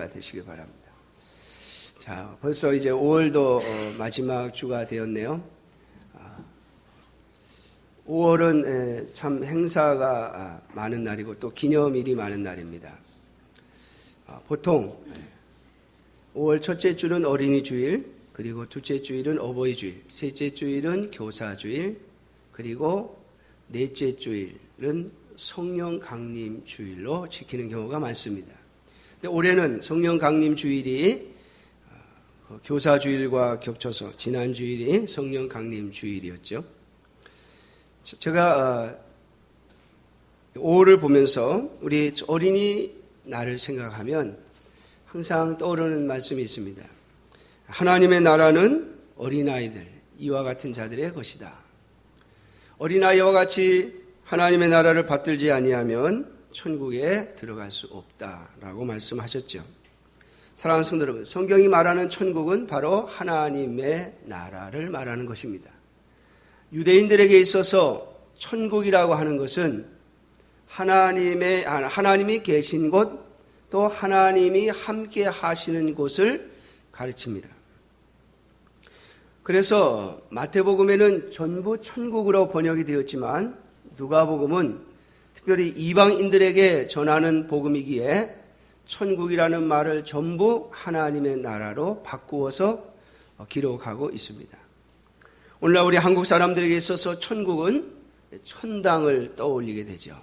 은혜가 되시길 바랍니다. 자, 벌써 이제 5월도 마지막 주가 되었네요. 5월은 참 행사가 많은 날이고 또 기념일이 많은 날입니다. 보통 5월 첫째 주는 어린이 주일, 그리고 둘째 주일은 어버이 주일, 셋째 주일은 교사 주일, 그리고 넷째 주일은 성령 강림 주일로 지키는 경우가 많습니다. 근데 올해는 성령 강림 주일이 교사 주일과 겹쳐서 지난 주일이 성령 강림 주일이었죠. 제가 5월을 보면서 우리 어린이 날을 생각하면 항상 떠오르는 말씀이 있습니다. 하나님의 나라는 어린아이들, 이와 같은 자들의 것이다. 어린아이와 같이 하나님의 나라를 받들지 아니하면 천국에 들어갈 수 없다라고 말씀하셨죠. 사랑하는 성도 여러분, 성경이 말하는 천국은 바로 하나님의 나라를 말하는 것입니다. 유대인들에게 있어서 천국이라고 하는 것은 하나님이 계신 곳, 또 하나님이 함께 하시는 곳을 가르칩니다. 그래서 마태복음에는 전부 천국으로 번역이 되었지만 누가복음은 특별히 이방인들에게 전하는 복음이기에 천국이라는 말을 전부 하나님의 나라로 바꾸어서 기록하고 있습니다. 오늘날 우리 한국 사람들에게 있어서 천국은 천당을 떠올리게 되죠.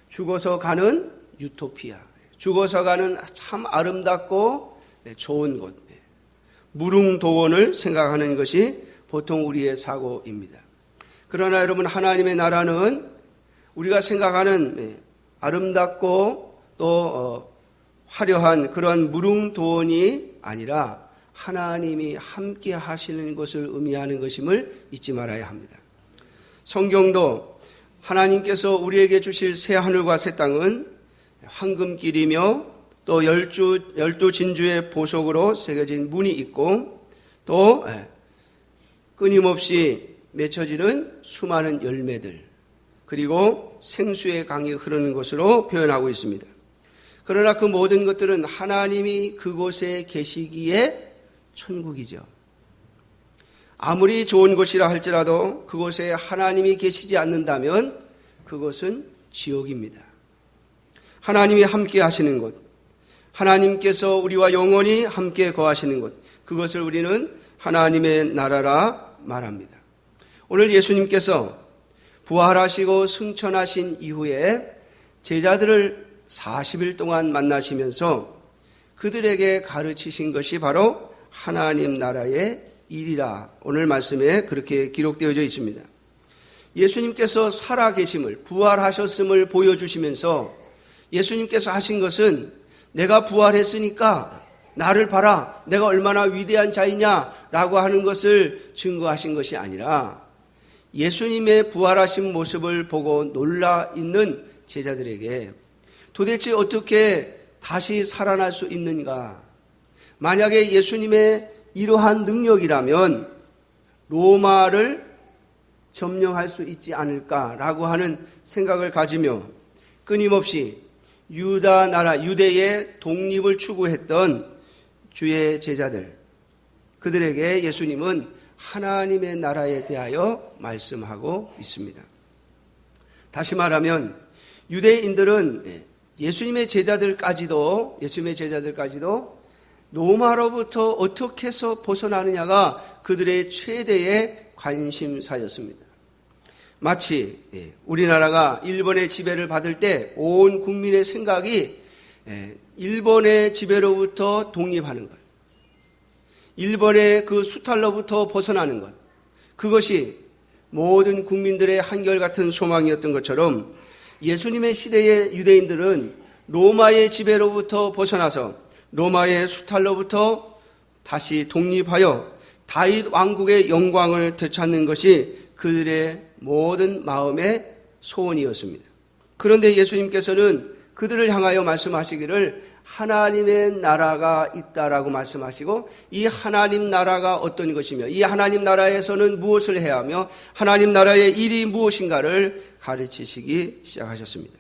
죽어서 가는 유토피아, 죽어서 가는 참 아름답고 좋은 곳, 무릉도원을 생각하는 것이 보통 우리의 사고입니다. 그러나 여러분, 하나님의 나라는 우리가 생각하는 아름답고 또 화려한 그런 무릉도원이 아니라 하나님이 함께 하시는 것을 의미하는 것임을 잊지 말아야 합니다. 성경도 하나님께서 우리에게 주실 새 하늘과 새 땅은 황금길이며 또 열두 진주의 보석으로 새겨진 문이 있고 또 끊임없이 맺혀지는 수많은 열매들, 그리고 생수의 강이 흐르는 것으로 표현하고 있습니다. 그러나 그 모든 것들은 하나님이 그곳에 계시기에 천국이죠. 아무리 좋은 곳이라 할지라도 그곳에 하나님이 계시지 않는다면 그것은 지옥입니다. 하나님이 함께 하시는 곳, 하나님께서 우리와 영원히 함께 거하시는 곳, 그것을 우리는 하나님의 나라라 말합니다. 오늘 예수님께서 부활하시고 승천하신 이후에 제자들을 40일 동안 만나시면서 그들에게 가르치신 것이 바로 하나님 나라의 일이라 오늘 말씀에 그렇게 기록되어져 있습니다. 예수님께서 살아계심을, 부활하셨음을 보여주시면서 예수님께서 하신 것은 내가 부활했으니까 나를 봐라, 내가 얼마나 위대한 자이냐라고 하는 것을 증거하신 것이 아니라 예수님의 부활하신 모습을 보고 놀라 있는 제자들에게 도대체 어떻게 다시 살아날 수 있는가? 만약에 예수님의 이러한 능력이라면 로마를 점령할 수 있지 않을까라고 하는 생각을 가지며 끊임없이 유다 나라, 유대의 독립을 추구했던 주의 제자들, 그들에게 예수님은 하나님의 나라에 대하여 말씀하고 있습니다. 다시 말하면 유대인들은 예수님의 제자들까지도 로마로부터 어떻게 해서 벗어나느냐가 그들의 최대의 관심사였습니다. 마치 우리나라가 일본의 지배를 받을 때 온 국민의 생각이 일본의 지배로부터 독립하는 것, 일본의 그 수탈로부터 벗어나는 것, 그것이 모든 국민들의 한결같은 소망이었던 것처럼 예수님의 시대의 유대인들은 로마의 지배로부터 벗어나서 로마의 수탈로부터 다시 독립하여 다윗 왕국의 영광을 되찾는 것이 그들의 모든 마음의 소원이었습니다. 그런데 예수님께서는 그들을 향하여 말씀하시기를 하나님의 나라가 있다라고 말씀하시고 이 하나님 나라가 어떤 것이며 이 하나님 나라에서는 무엇을 해야 하며 하나님 나라의 일이 무엇인가를 가르치시기 시작하셨습니다.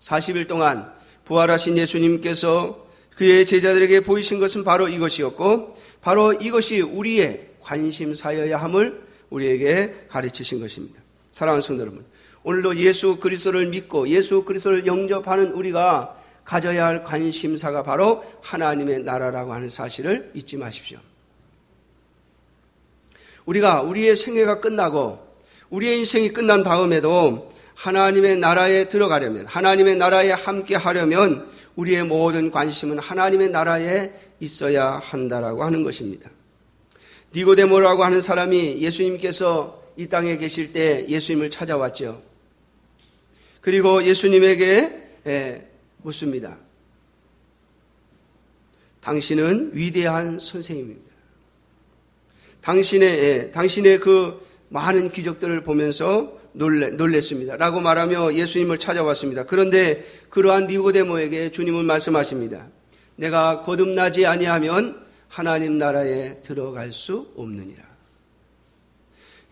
40일 동안 부활하신 예수님께서 그의 제자들에게 보이신 것은 바로 이것이었고 바로 이것이 우리의 관심사여야 함을 우리에게 가르치신 것입니다. 사랑하는 성도 여러분, 오늘도 예수 그리스도를 믿고 예수 그리스도를 영접하는 우리가 가져야 할 관심사가 바로 하나님의 나라라고 하는 사실을 잊지 마십시오. 우리가 우리의 생애가 끝나고 우리의 인생이 끝난 다음에도 하나님의 나라에 들어가려면, 하나님의 나라에 함께 하려면 우리의 모든 관심은 하나님의 나라에 있어야 한다라고 하는 것입니다. 니고데모라고 하는 사람이 예수님께서 이 땅에 계실 때 예수님을 찾아왔죠. 그리고 예수님에게 묻습니다. 당신은 위대한 선생님입니다. 당신의 그 많은 기적들을 보면서 놀랬습니다. 라고 말하며 예수님을 찾아왔습니다. 그런데 그러한 니고데모에게 주님은 말씀하십니다. 내가 거듭나지 아니하면 하나님 나라에 들어갈 수 없느니라.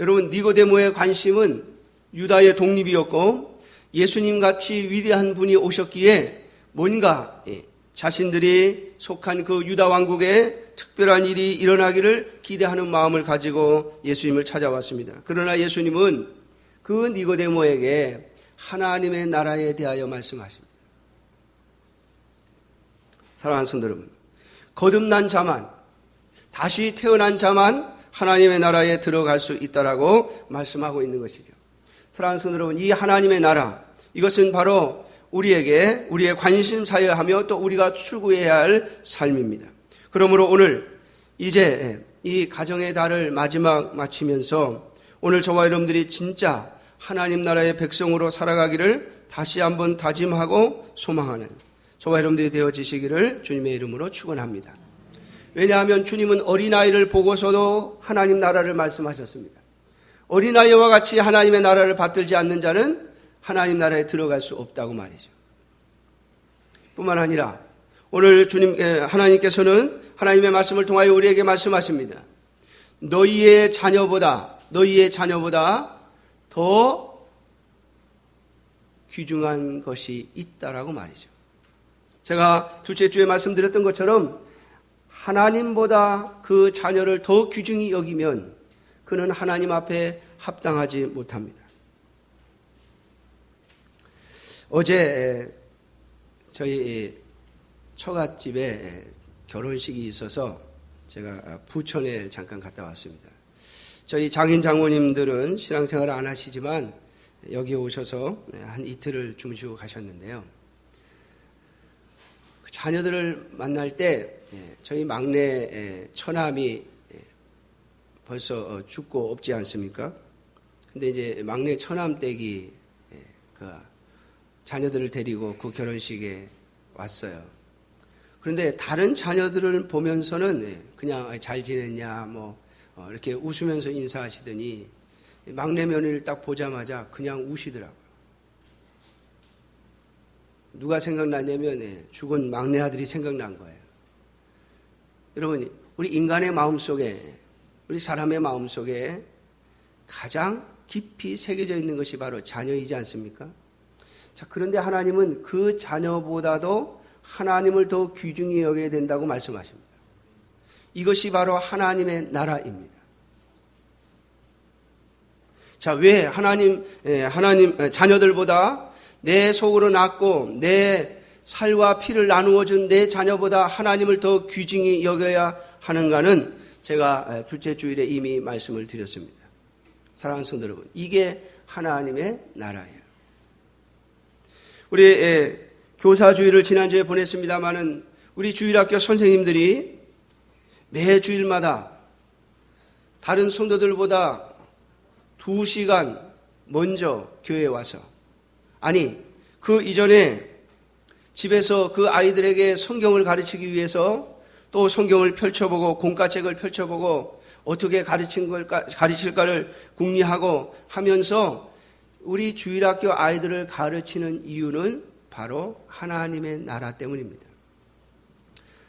여러분, 니고데모의 관심은 유다의 독립이었고 예수님 같이 위대한 분이 오셨기에 뭔가 자신들이 속한 그 유다 왕국에 특별한 일이 일어나기를 기대하는 마음을 가지고 예수님을 찾아왔습니다. 그러나 예수님은 그 니고데모에게 하나님의 나라에 대하여 말씀하십니다. 사랑하는 성도 여러분, 거듭난 자만, 다시 태어난 자만 하나님의 나라에 들어갈 수 있다라고 말씀하고 있는 것이죠. 사랑하는 성도 여러분, 이 하나님의 나라, 이것은 바로 우리에게 우리의 관심사여야 하며 또 우리가 추구해야 할 삶입니다. 그러므로 오늘 이제 이 가정의 달을 마치면서 오늘 저와 여러분들이 진짜 하나님 나라의 백성으로 살아가기를 다시 한번 다짐하고 소망하는 저와 여러분들이 되어지시기를 주님의 이름으로 축원합니다. 왜냐하면 주님은 어린아이를 보고서도 하나님 나라를 말씀하셨습니다. 어린아이와 같이 하나님의 나라를 받들지 않는 자는 하나님 나라에 들어갈 수 없다고 말이죠. 뿐만 아니라 오늘 하나님께서는 하나님의 말씀을 통하여 우리에게 말씀하십니다. 너희의 자녀보다 더 귀중한 것이 있다라고 말이죠. 제가 둘째 주에 말씀드렸던 것처럼 하나님보다 그 자녀를 더 귀중히 여기면 그는 하나님 앞에 합당하지 못합니다. 어제 저희 처갓집에 결혼식이 있어서 제가 부천에 잠깐 갔다 왔습니다. 저희 장인 장모님들은 신앙생활을 안 하시지만 여기 오셔서 한 이틀을 주무시고 가셨는데요. 자녀들을 만날 때 저희 막내 처남이 벌써 죽고 없지 않습니까? 근데 이제 막내 처남 댁이 그 자녀들을 데리고 그 결혼식에 왔어요. 그런데 다른 자녀들을 보면서는 그냥 잘 지냈냐 이렇게 웃으면서 인사하시더니 막내 며느리를 딱 보자마자 그냥 우시더라고요. 누가 생각나냐면 죽은 막내 아들이 생각난 거예요. 여러분, 우리 인간의 마음속에, 우리 사람의 마음속에 가장 깊이 새겨져 있는 것이 바로 자녀이지 않습니까? 자, 그런데 하나님은 그 자녀보다도 하나님을 더 귀중히 여겨야 된다고 말씀하십니다. 이것이 바로 하나님의 나라입니다. 자, 왜 하나님 자녀들보다 내 속으로 낳고 내 살과 피를 나누어 준 내 자녀보다 하나님을 더 귀중히 여겨야 하는가는 제가 둘째 주일에 이미 말씀을 드렸습니다. 사랑하는 성도 여러분, 이게 하나님의 나라예요. 우리 교사주일을 지난주에 보냈습니다마는 우리 주일학교 선생님들이 매 주일마다 다른 성도들보다 2시간 먼저 교회에 와서, 아니 그 이전에 집에서 그 아이들에게 성경을 가르치기 위해서 또 성경을 펼쳐보고 공과책을 펼쳐보고 어떻게 가르칠까를 궁리하고 하면서 우리 주일학교 아이들을 가르치는 이유는 바로 하나님의 나라 때문입니다.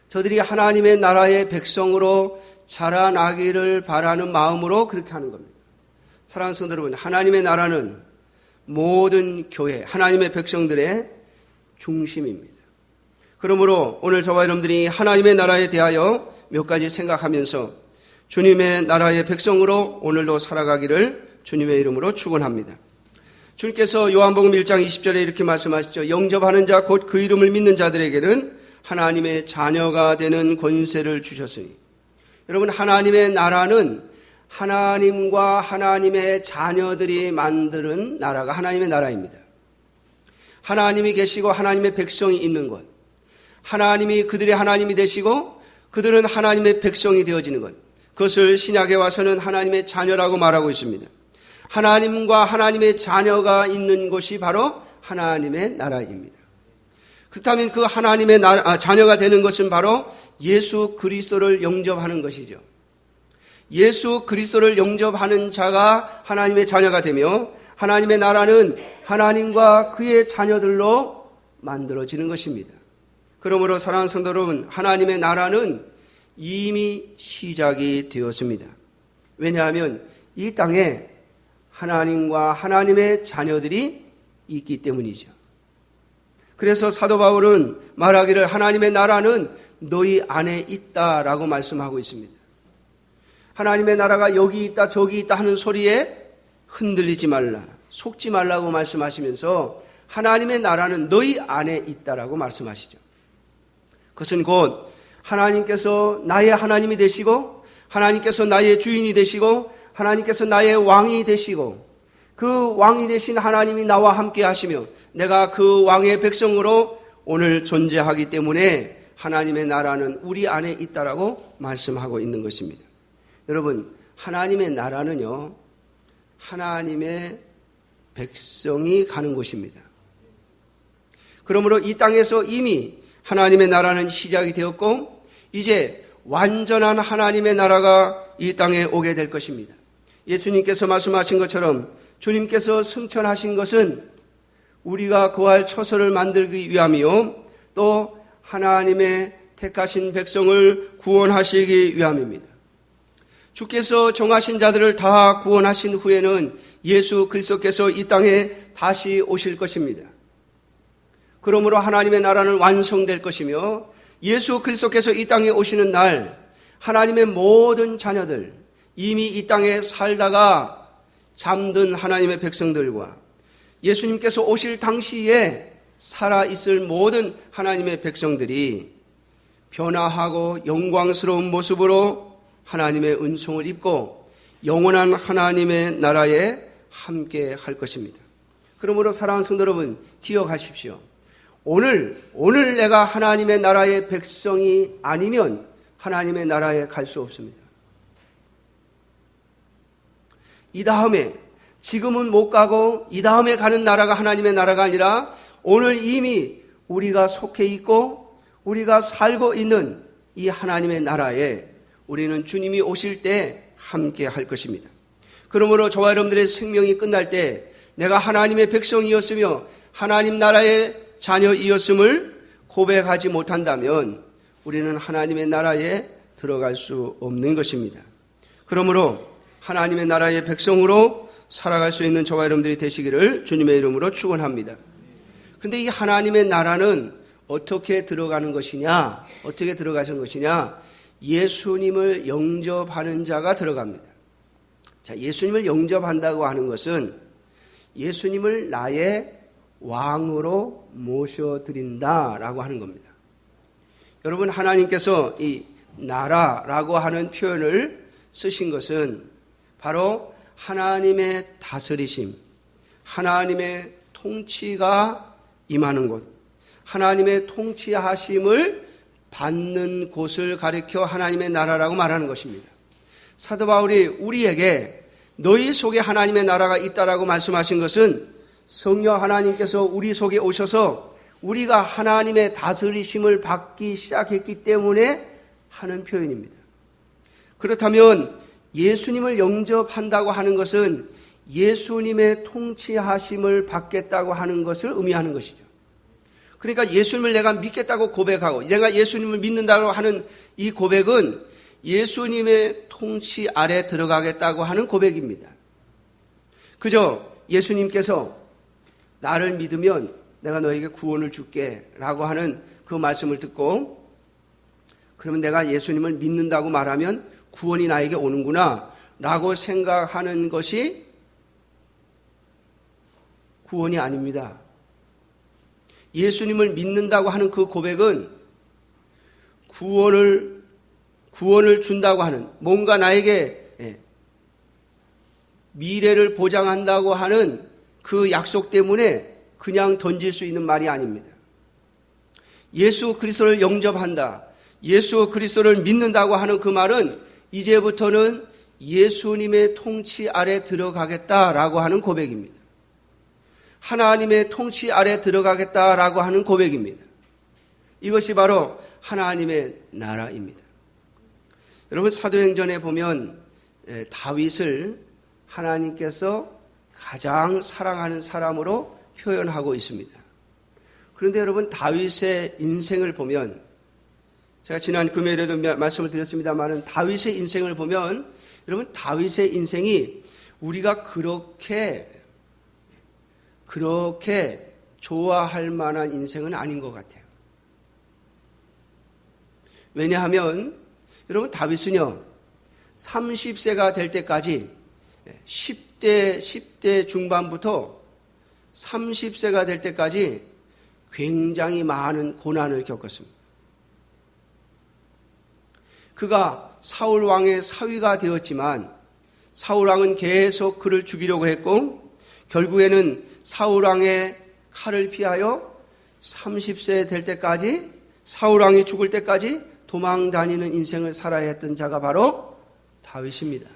저들이 하나님의 나라의 백성으로 자라나기를 바라는 마음으로 그렇게 하는 겁니다. 사랑하는 성도 여러분, 하나님의 나라는 모든 교회, 하나님의 백성들의 중심입니다. 그러므로 오늘 저와 여러분들이 하나님의 나라에 대하여 몇 가지 생각하면서 주님의 나라의 백성으로 오늘도 살아가기를 주님의 이름으로 축원합니다. 주님께서 요한복음 1장 20절에 이렇게 말씀하시죠. 영접하는 자 곧 그 이름을 믿는 자들에게는 하나님의 자녀가 되는 권세를 주셨으니. 여러분, 하나님의 나라는 하나님과 하나님의 자녀들이 만드는 나라가 하나님의 나라입니다. 하나님이 계시고 하나님의 백성이 있는 것, 하나님이 그들의 하나님이 되시고 그들은 하나님의 백성이 되어지는 것, 그것을 신약에 와서는 하나님의 자녀라고 말하고 있습니다. 하나님과 하나님의 자녀가 있는 곳이 바로 하나님의 나라입니다. 그렇다면 그 하나님의 자녀가 되는 것은 바로 예수 그리스도를 영접하는 것이죠. 예수 그리스도를 영접하는 자가 하나님의 자녀가 되며 하나님의 나라는 하나님과 그의 자녀들로 만들어지는 것입니다. 그러므로 사랑하는 성도 여러분, 하나님의 나라는 이미 시작이 되었습니다. 왜냐하면 이 땅에 하나님과 하나님의 자녀들이 있기 때문이죠. 그래서 사도 바울은 말하기를 하나님의 나라는 너희 안에 있다라고 말씀하고 있습니다. 하나님의 나라가 여기 있다 저기 있다 하는 소리에 흔들리지 말라, 속지 말라고 말씀하시면서 하나님의 나라는 너희 안에 있다라고 말씀하시죠. 그것은 곧 하나님께서 나의 하나님이 되시고 하나님께서 나의 주인이 되시고 하나님께서 나의 왕이 되시고 그 왕이 되신 하나님이 나와 함께 하시며 내가 그 왕의 백성으로 오늘 존재하기 때문에 하나님의 나라는 우리 안에 있다라고 말씀하고 있는 것입니다. 여러분, 하나님의 나라는요, 하나님의 백성이 가는 곳입니다. 그러므로 이 땅에서 이미 하나님의 나라는 시작이 되었고 이제 완전한 하나님의 나라가 이 땅에 오게 될 것입니다. 예수님께서 말씀하신 것처럼 주님께서 승천하신 것은 우리가 거할 처소를 만들기 위함이요 또 하나님의 택하신 백성을 구원하시기 위함입니다. 주께서 정하신 자들을 다 구원하신 후에는 예수 그리스도께서 이 땅에 다시 오실 것입니다. 그러므로 하나님의 나라는 완성될 것이며 예수 그리스도께서 이 땅에 오시는 날 하나님의 모든 자녀들, 이미 이 땅에 살다가 잠든 하나님의 백성들과 예수님께서 오실 당시에 살아있을 모든 하나님의 백성들이 변화하고 영광스러운 모습으로 하나님의 은총을 입고 영원한 하나님의 나라에 함께 할 것입니다. 그러므로 사랑하는 성도 여러분, 기억하십시오. 오늘 내가 하나님의 나라의 백성이 아니면 하나님의 나라에 갈 수 없습니다. 이 다음에, 지금은 못 가고 이 다음에 가는 나라가 하나님의 나라가 아니라 오늘 이미 우리가 속해 있고 우리가 살고 있는 이 하나님의 나라에 우리는 주님이 오실 때 함께 할 것입니다. 그러므로 저와 여러분들의 생명이 끝날 때 내가 하나님의 백성이었으며 하나님 나라의 자녀이었음을 고백하지 못한다면 우리는 하나님의 나라에 들어갈 수 없는 것입니다. 그러므로 하나님의 나라의 백성으로 살아갈 수 있는 저와 여러분들이 되시기를 주님의 이름으로 축원합니다. 그런데 이 하나님의 나라는 어떻게 들어가는 것이냐? 어떻게 들어가는 것이냐? 예수님을 영접하는 자가 들어갑니다. 자, 예수님을 영접한다고 하는 것은 예수님을 나의 왕으로 모셔드린다라고 하는 겁니다. 여러분, 하나님께서 이 나라라고 하는 표현을 쓰신 것은 바로 하나님의 다스리심, 하나님의 통치가 임하는 곳, 하나님의 통치하심을 받는 곳을 가리켜 하나님의 나라라고 말하는 것입니다. 사도 바울이 우리에게 너희 속에 하나님의 나라가 있다라고 말씀하신 것은 성령 하나님께서 우리 속에 오셔서 우리가 하나님의 다스리심을 받기 시작했기 때문에 하는 표현입니다. 그렇다면 예수님을 영접한다고 하는 것은 예수님의 통치하심을 받겠다고 하는 것을 의미하는 것이죠. 그러니까 예수님을 내가 믿겠다고 고백하고 내가 예수님을 믿는다고 하는 이 고백은 예수님의 통치 아래 들어가겠다고 하는 고백입니다. 그저 예수님께서 나를 믿으면 내가 너에게 구원을 줄게 라고 하는 그 말씀을 듣고 그러면 내가 예수님을 믿는다고 말하면 구원이 나에게 오는구나 라고 생각하는 것이 구원이 아닙니다. 예수님을 믿는다고 하는 그 고백은 구원을 준다고 하는, 뭔가 나에게 미래를 보장한다고 하는 그 약속 때문에 그냥 던질 수 있는 말이 아닙니다. 예수 그리스도를 영접한다, 예수 그리스도를 믿는다고 하는 그 말은 이제부터는 예수님의 통치 아래 들어가겠다라고 하는 고백입니다. 하나님의 통치 아래 들어가겠다라고 하는 고백입니다. 이것이 바로 하나님의 나라입니다. 여러분, 사도행전에 보면 다윗을 하나님께서 가장 사랑하는 사람으로 표현하고 있습니다. 그런데 여러분, 다윗의 인생을 보면, 제가 지난 금요일에도 말씀을 드렸습니다만 다윗의 인생을 보면 여러분, 다윗의 인생이 우리가 그렇게 좋아할 만한 인생은 아닌 것 같아요. 왜냐하면 여러분, 다윗은요 30세가 될 때까지 10대 중반부터 30세가 될 때까지 굉장히 많은 고난을 겪었습니다. 그가 사울 왕의 사위가 되었지만 사울 왕은 계속 그를 죽이려고 했고 결국에는 사울 왕의 칼을 피하여 30세 될 때까지, 사울 왕이 죽을 때까지 도망 다니는 인생을 살아야 했던 자가 바로 다윗입니다.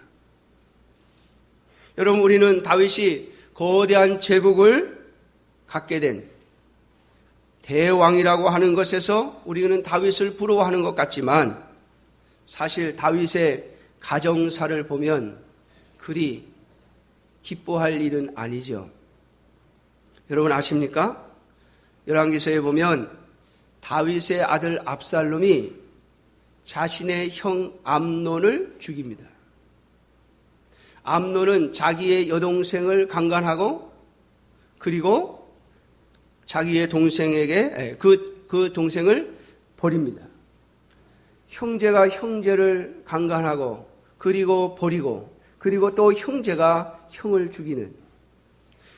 여러분, 우리는 다윗이 거대한 제국을 갖게 된 대왕이라고 하는 것에서 우리는 다윗을 부러워하는 것 같지만 사실 다윗의 가정사를 보면 그리 기뻐할 일은 아니죠. 여러분 아십니까? 열왕기서에 보면 다윗의 아들 압살롬이 자신의 형 암논을 죽입니다. 암논은 자기의 여동생을 강간하고 그리고 자기의 동생에게 그 동생을 버립니다. 형제가 형제를 강간하고 그리고 버리고 그리고 또 형제가 형을 죽이는,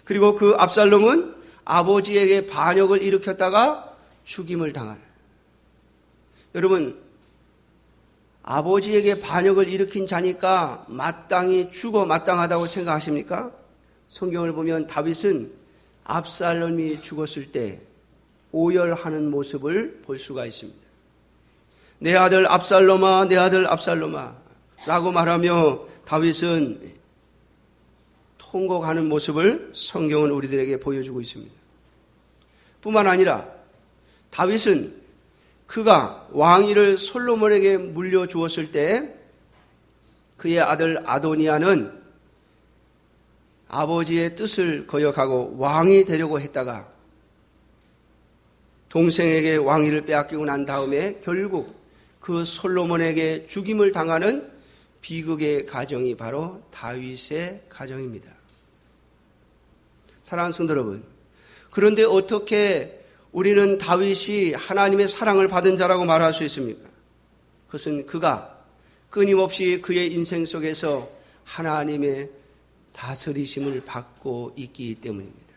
그리고 그 압살롬은 아버지에게 반역을 일으켰다가 죽임을 당하는. 여러분, 아버지에게 반역을 일으킨 자니까 마땅히 죽어 마땅하다고 생각하십니까? 성경을 보면 다윗은 압살롬이 죽었을 때 오열하는 모습을 볼 수가 있습니다. 내 아들 압살롬아, 내 아들 압살롬아 라고 말하며 다윗은 통곡하는 모습을 성경은 우리들에게 보여주고 있습니다. 뿐만 아니라 다윗은 그가 왕위를 솔로몬에게 물려주었을 때 그의 아들 아도니아는 아버지의 뜻을 거역하고 왕이 되려고 했다가 동생에게 왕위를 빼앗기고 난 다음에 결국 그 솔로몬에게 죽임을 당하는 비극의 가정이 바로 다윗의 가정입니다. 사랑하는 성도 여러분, 그런데 어떻게 우리는 다윗이 하나님의 사랑을 받은 자라고 말할 수 있습니까? 그것은 그가 끊임없이 그의 인생 속에서 하나님의 다스리심을 받고 있기 때문입니다.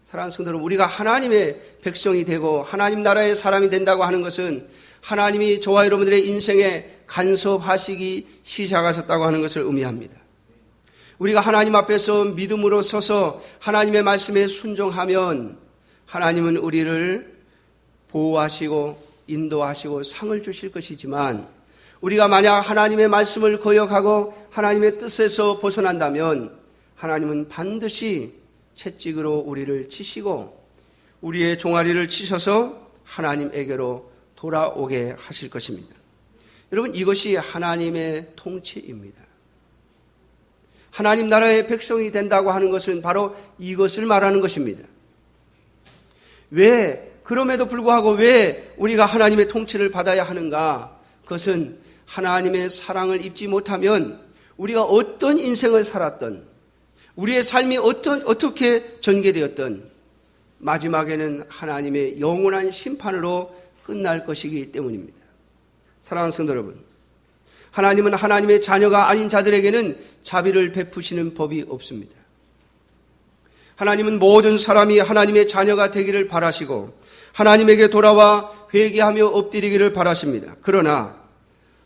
사랑하는 성도 여러분, 우리가 하나님의 백성이 되고 하나님 나라의 사람이 된다고 하는 것은 하나님이 저와 여러분들의 인생에 간섭하시기 시작하셨다고 하는 것을 의미합니다. 우리가 하나님 앞에서 믿음으로 서서 하나님의 말씀에 순종하면 하나님은 우리를 보호하시고 인도하시고 상을 주실 것이지만 우리가 만약 하나님의 말씀을 거역하고 하나님의 뜻에서 벗어난다면 하나님은 반드시 채찍으로 우리를 치시고 우리의 종아리를 치셔서 하나님에게로 돌아오게 하실 것입니다. 여러분, 이것이 하나님의 통치입니다. 하나님 나라의 백성이 된다고 하는 것은 바로 이것을 말하는 것입니다. 그럼에도 불구하고 왜 우리가 하나님의 통치를 받아야 하는가? 그것은 하나님의 사랑을 입지 못하면 우리가 어떤 인생을 살았던, 우리의 삶이 어떻게 전개되었던 마지막에는 하나님의 영원한 심판으로 끝날 것이기 때문입니다. 사랑하는 성도 여러분, 하나님은 하나님의 자녀가 아닌 자들에게는 자비를 베푸시는 법이 없습니다. 하나님은 모든 사람이 하나님의 자녀가 되기를 바라시고 하나님에게 돌아와 회개하며 엎드리기를 바라십니다. 그러나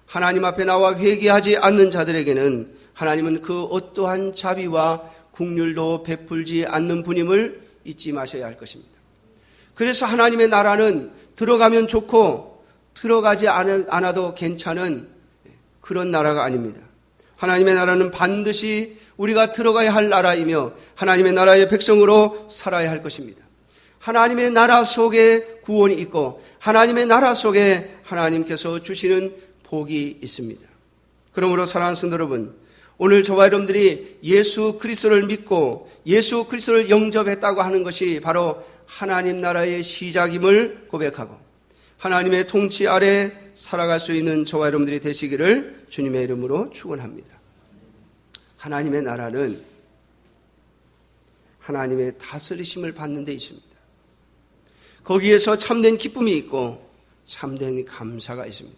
하나님 앞에 나와 회개하지 않는 자들에게는 하나님은 그 어떠한 자비와 긍휼도 베풀지 않는 분임을 잊지 마셔야 할 것입니다. 그래서 하나님의 나라는 들어가면 좋고 들어가지 않아도 괜찮은 그런 나라가 아닙니다. 하나님의 나라는 반드시 우리가 들어가야 할 나라이며 하나님의 나라의 백성으로 살아야 할 것입니다. 하나님의 나라 속에 구원이 있고 하나님의 나라 속에 하나님께서 주시는 복이 있습니다. 그러므로 사랑하는 성도 여러분, 오늘 저와 여러분들이 예수 그리스도를 믿고 예수 그리스도를 영접했다고 하는 것이 바로 하나님 나라의 시작임을 고백하고 하나님의 통치 아래 살아갈 수 있는 저와 여러분들이 되시기를 주님의 이름으로 축원합니다. 하나님의 나라는 하나님의 다스리심을 받는 데 있습니다. 거기에서 참된 기쁨이 있고 참된 감사가 있습니다.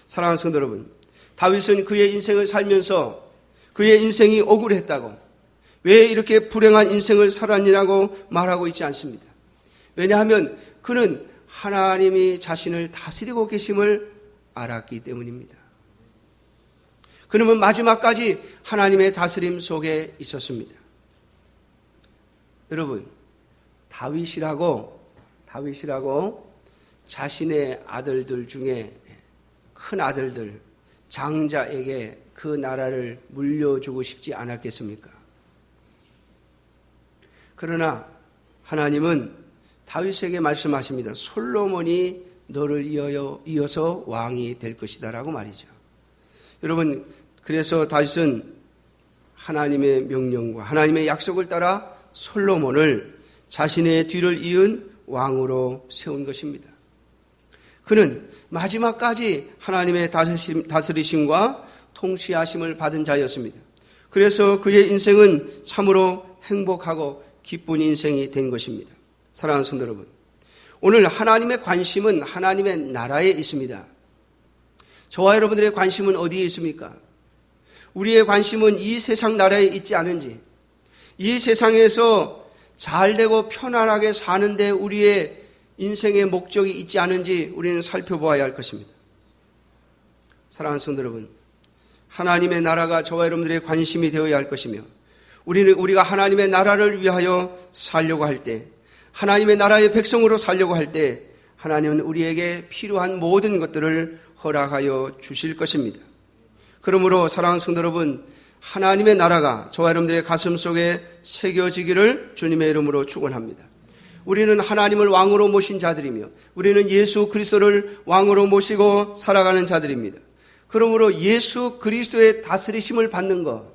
사랑하는 성도 여러분, 다윗은 그의 인생을 살면서 그의 인생이 억울했다고, 왜 이렇게 불행한 인생을 살았느냐고 말하고 있지 않습니다. 왜냐하면 그는 하나님이 자신을 다스리고 계심을 알았기 때문입니다. 그는 마지막까지 하나님의 다스림 속에 있었습니다. 여러분, 다윗이라고 자신의 아들들 중에 큰 아들들, 장자에게 그 나라를 물려주고 싶지 않았겠습니까? 그러나 하나님은 다윗에게 말씀하십니다. 솔로몬이 너를 이어서 왕이 될 것이다 라고 말이죠. 여러분, 그래서 다윗은 하나님의 명령과 하나님의 약속을 따라 솔로몬을 자신의 뒤를 이은 왕으로 세운 것입니다. 그는 마지막까지 하나님의 다스리심과 통치하심을 받은 자였습니다. 그래서 그의 인생은 참으로 행복하고 기쁜 인생이 된 것입니다. 사랑하는 성도 여러분, 오늘 하나님의 관심은 하나님의 나라에 있습니다. 저와 여러분들의 관심은 어디에 있습니까? 우리의 관심은 이 세상 나라에 있지 않은지, 이 세상에서 잘되고 편안하게 사는데 우리의 인생의 목적이 있지 않은지 우리는 살펴보아야 할 것입니다. 사랑하는 성도 여러분, 하나님의 나라가 저와 여러분들의 관심이 되어야 할 것이며 우리가 하나님의 나라를 위하여 살려고 할 때, 하나님의 나라의 백성으로 살려고 할 때 하나님은 우리에게 필요한 모든 것들을 허락하여 주실 것입니다. 그러므로 사랑하는 성도 여러분, 하나님의 나라가 저와 여러분들의 가슴 속에 새겨지기를 주님의 이름으로 축원합니다. 우리는 하나님을 왕으로 모신 자들이며 우리는 예수 그리스도를 왕으로 모시고 살아가는 자들입니다. 그러므로 예수 그리스도의 다스리심을 받는 것,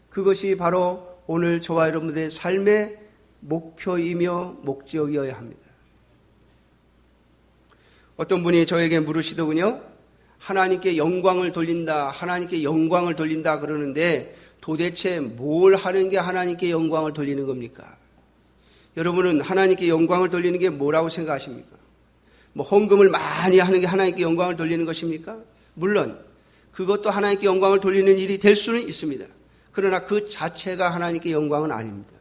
그것이 바로 오늘 저와 여러분들의 삶의 목표이며 목적이어야 합니다. 어떤 분이 저에게 물으시더군요. 하나님께 영광을 돌린다, 하나님께 영광을 돌린다 그러는데 도대체 뭘 하는 게 하나님께 영광을 돌리는 겁니까? 여러분은 하나님께 영광을 돌리는 게 뭐라고 생각하십니까? 헌금을 많이 하는 게 하나님께 영광을 돌리는 것입니까? 물론 그것도 하나님께 영광을 돌리는 일이 될 수는 있습니다. 그러나 그 자체가 하나님께 영광은 아닙니다.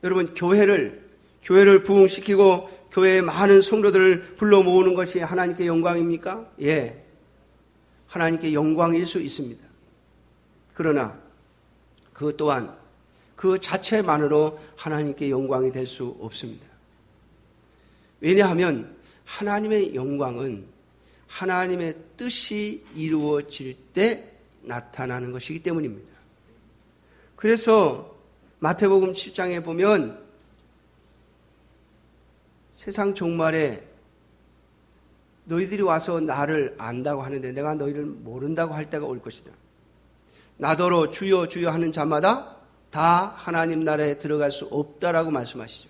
여러분, 교회를 부흥시키고 교회에 많은 성도들을 불러 모으는 것이 하나님께 영광입니까? 예, 하나님께 영광일 수 있습니다. 그러나 그 또한 그 자체만으로 하나님께 영광이 될 수 없습니다. 왜냐하면 하나님의 영광은 하나님의 뜻이 이루어질 때 나타나는 것이기 때문입니다. 그래서 마태복음 7장에 보면 세상 종말에 너희들이 와서 나를 안다고 하는데 내가 너희를 모른다고 할 때가 올 것이다. 나더러 주여 주여 하는 자마다 다 하나님 나라에 들어갈 수 없다라고 말씀하시죠.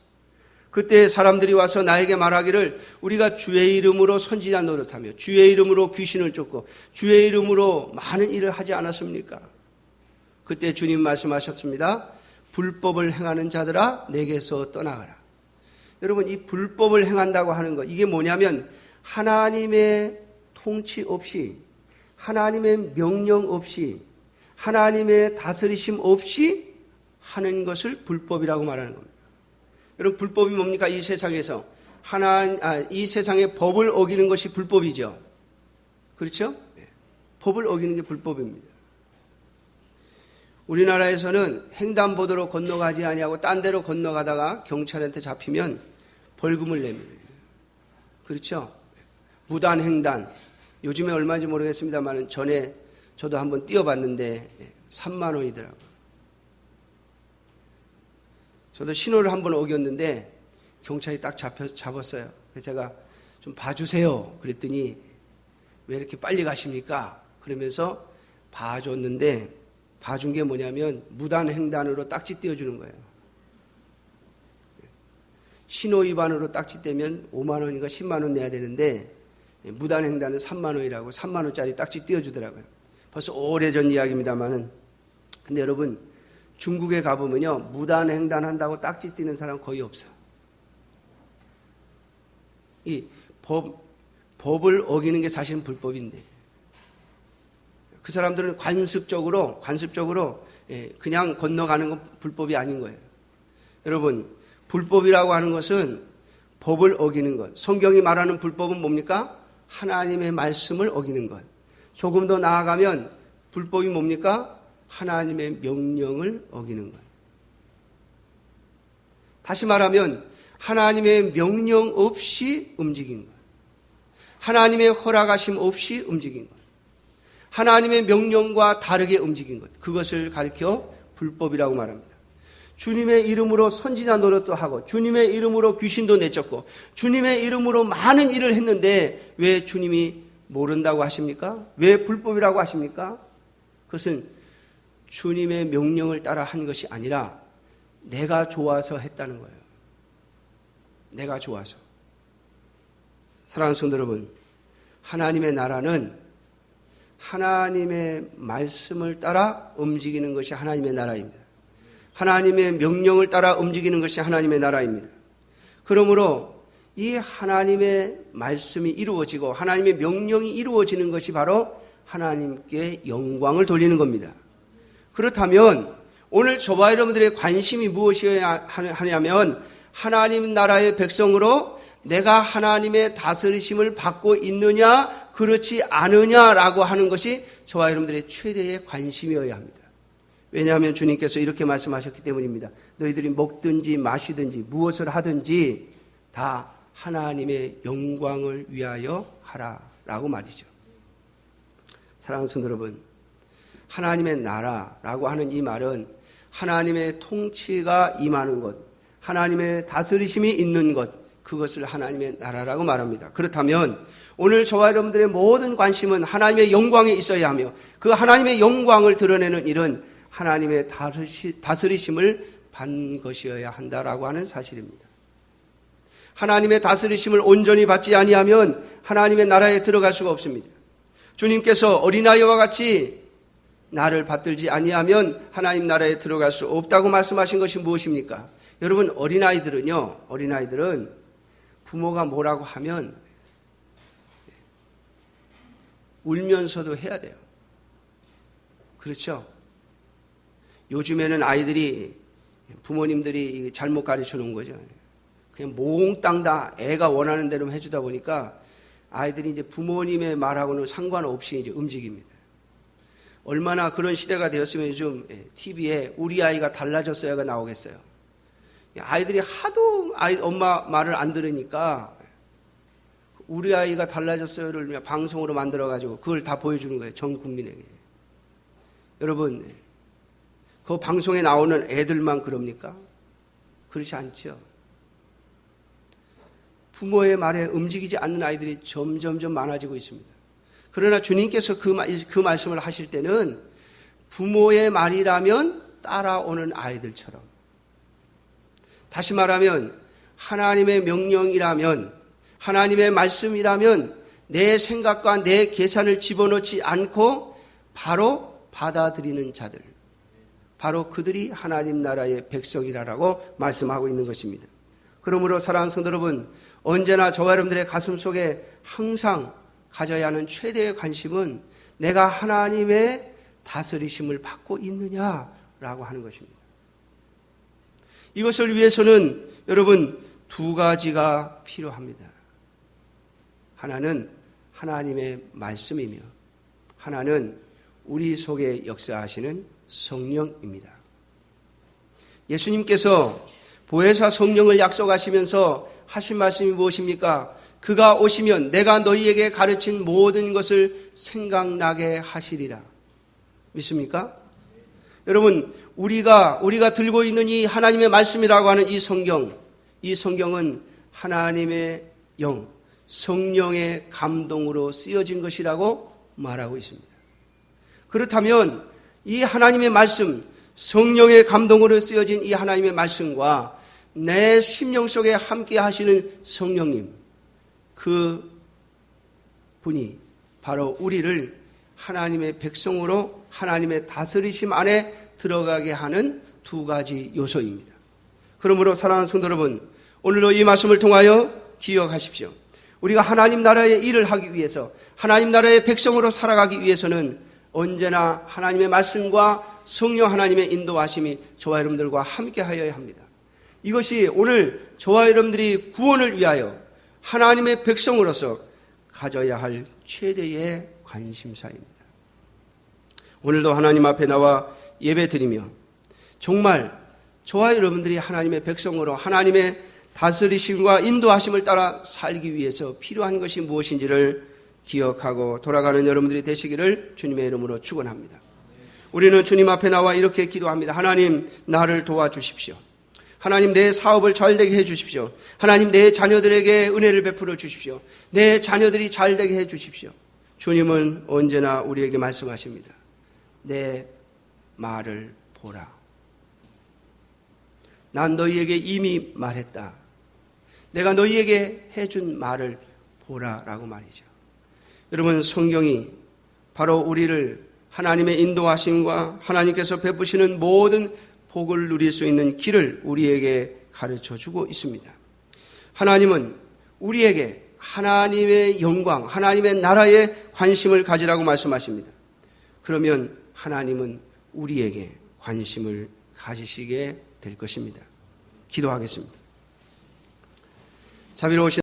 그때 사람들이 와서 나에게 말하기를 우리가 주의 이름으로 선지자 노릇하며 주의 이름으로 귀신을 쫓고 주의 이름으로 많은 일을 하지 않았습니까? 그때 주님 말씀하셨습니다. 불법을 행하는 자들아 내게서 떠나가라. 여러분, 이 불법을 행한다고 하는 것, 이게 뭐냐면 하나님의 통치 없이, 하나님의 명령 없이, 하나님의 다스리심 없이 하는 것을 불법이라고 말하는 겁니다. 여러분, 불법이 뭡니까? 이 세상에서 이 세상의 법을 어기는 것이 불법이죠. 그렇죠? 법을 어기는 게 불법입니다. 우리나라에서는 횡단보도로 건너가지 아니하고 딴 데로 건너가다가 경찰한테 잡히면 벌금을 냅니다. 그렇죠? 무단횡단. 요즘에 얼마인지 모르겠습니다만 전에 저도 한번 뛰어봤는데 3만 원이더라고요. 저도 신호를 한번 어겼는데 경찰이 딱 잡았어요. 그래서 제가 좀 봐주세요. 그랬더니 왜 이렇게 빨리 가십니까? 그러면서 봐줬는데 봐준 게 뭐냐면 무단횡단으로 딱지 떼어주는 거예요. 신호 위반으로 딱지 떼면 5만 원인가 10만 원 내야 되는데 무단횡단은 3만 원이라고 3만 원짜리 딱지 떼어주더라고요. 벌써 오래전 이야기입니다만은. 근데 여러분, 중국에 가보면요, 무단횡단한다고 딱지 떼는 사람 거의 없어요. 이 법을 어기는 게 사실은 불법인데 그 사람들은 관습적으로 그냥 건너가는 건 불법이 아닌 거예요. 여러분, 불법이라고 하는 것은 법을 어기는 것. 성경이 말하는 불법은 뭡니까? 하나님의 말씀을 어기는 것. 조금 더 나아가면 불법이 뭡니까? 하나님의 명령을 어기는 것. 다시 말하면 하나님의 명령 없이 움직인 것. 하나님의 허락하심 없이 움직인 것. 하나님의 명령과 다르게 움직인 것. 그것을 가리켜 불법이라고 말합니다. 주님의 이름으로 선지자 노릇도 하고 주님의 이름으로 귀신도 내쫓고 주님의 이름으로 많은 일을 했는데 왜 주님이 모른다고 하십니까? 왜 불법이라고 하십니까? 그것은 주님의 명령을 따라 한 것이 아니라 내가 좋아서 했다는 거예요. 내가 좋아서. 사랑하는 성도 여러분, 하나님의 나라는 하나님의 말씀을 따라 움직이는 것이 하나님의 나라입니다. 하나님의 명령을 따라 움직이는 것이 하나님의 나라입니다. 그러므로 이 하나님의 말씀이 이루어지고 하나님의 명령이 이루어지는 것이 바로 하나님께 영광을 돌리는 겁니다. 그렇다면 오늘 저와 여러분들의 관심이 무엇이어야 하냐면 하나님 나라의 백성으로 내가 하나님의 다스리심을 받고 있느냐 그렇지 않느냐라고 하는 것이 저와 여러분들의 최대의 관심이어야 합니다. 왜냐하면 주님께서 이렇게 말씀하셨기 때문입니다. 너희들이 먹든지 마시든지 무엇을 하든지 다 하나님의 영광을 위하여 하라라고 말이죠. 사랑하는 성도 여러분, 하나님의 나라라고 하는 이 말은 하나님의 통치가 임하는 것, 하나님의 다스리심이 있는 것, 그것을 하나님의 나라라고 말합니다. 그렇다면 오늘 저와 여러분들의 모든 관심은 하나님의 영광에 있어야 하며 그 하나님의 영광을 드러내는 일은 하나님의 다스리심을 받는 것이어야 한다라고 하는 사실입니다. 하나님의 다스리심을 온전히 받지 아니하면 하나님의 나라에 들어갈 수가 없습니다. 주님께서 어린아이와 같이 나를 받들지 아니하면 하나님 나라에 들어갈 수 없다고 말씀하신 것이 무엇입니까? 여러분, 어린아이들은 부모가 뭐라고 하면 울면서도 해야 돼요. 그렇죠? 요즘에는 아이들이 부모님들이 잘못 가르쳐 놓은 거죠. 그냥 몽땅 다 애가 원하는 대로 해주다 보니까 아이들이 이제 부모님의 말하고는 상관없이 이제 움직입니다. 얼마나 그런 시대가 되었으면 요즘 TV에 우리 아이가 달라졌어요가 나오겠어요. 아이들이 하도 엄마 말을 안 들으니까 우리 아이가 달라졌어요를 방송으로 만들어가지고 그걸 다 보여주는 거예요. 전 국민에게. 여러분, 그 방송에 나오는 애들만 그럽니까? 그렇지 않죠. 부모의 말에 움직이지 않는 아이들이 점점점 많아지고 있습니다. 그러나 주님께서 그 말씀을 하실 때는 부모의 말이라면 따라오는 아이들처럼, 다시 말하면 하나님의 명령이라면, 하나님의 말씀이라면 내 생각과 내 계산을 집어넣지 않고 바로 받아들이는 자들, 바로 그들이 하나님 나라의 백성이라고 말씀하고 있는 것입니다. 그러므로 사랑하는 성도 여러분, 언제나 저와 여러분들의 가슴 속에 항상 가져야 하는 최대의 관심은 내가 하나님의 다스리심을 받고 있느냐라고 하는 것입니다. 이것을 위해서는 여러분 두 가지가 필요합니다. 하나는 하나님의 말씀이며 하나는 우리 속에 역사하시는 성령입니다. 예수님께서 보혜사 성령을 약속하시면서 하신 말씀이 무엇입니까? 그가 오시면 내가 너희에게 가르친 모든 것을 생각나게 하시리라. 믿습니까? 여러분, 우리가 들고 있는 이 하나님의 말씀이라고 하는 이 성경은 하나님의 영, 성령의 감동으로 쓰여진 것이라고 말하고 있습니다. 그렇다면 이 하나님의 말씀, 성령의 감동으로 쓰여진 이 하나님의 말씀과 내 심령 속에 함께 하시는 성령님, 그 분이 바로 우리를 하나님의 백성으로 하나님의 다스리심 안에 들어가게 하는 두 가지 요소입니다. 그러므로 사랑하는 성도 여러분, 오늘도 이 말씀을 통하여 기억하십시오. 우리가 하나님 나라의 일을 하기 위해서, 하나님 나라의 백성으로 살아가기 위해서는 언제나 하나님의 말씀과 성령 하나님의 인도하심이 저와 여러분들과 함께 하여야 합니다. 이것이 오늘 저와 여러분들이 구원을 위하여 하나님의 백성으로서 가져야 할 최대의 관심사입니다. 오늘도 하나님 앞에 나와 예배드리며 정말 저와 여러분들이 하나님의 백성으로 하나님의 다스리심과 인도하심을 따라 살기 위해서 필요한 것이 무엇인지를 기억하고 돌아가는 여러분들이 되시기를 주님의 이름으로 축원합니다. 우리는 주님 앞에 나와 이렇게 기도합니다. 하나님, 나를 도와주십시오. 하나님, 내 사업을 잘되게 해주십시오. 하나님, 내 자녀들에게 은혜를 베풀어 주십시오. 내 자녀들이 잘되게 해주십시오. 주님은 언제나 우리에게 말씀하십니다. 내 말을 보라. 난 너희에게 이미 말했다. 내가 너희에게 해준 말을 보라라고 말이죠. 여러분, 성경이 바로 우리를 하나님의 인도하심과 하나님께서 베푸시는 모든 복을 누릴 수 있는 길을 우리에게 가르쳐주고 있습니다. 하나님은 우리에게 하나님의 영광, 하나님의 나라에 관심을 가지라고 말씀하십니다. 그러면 하나님은 우리에게 관심을 가지시게 될 것입니다. 기도하겠습니다. 자비로우신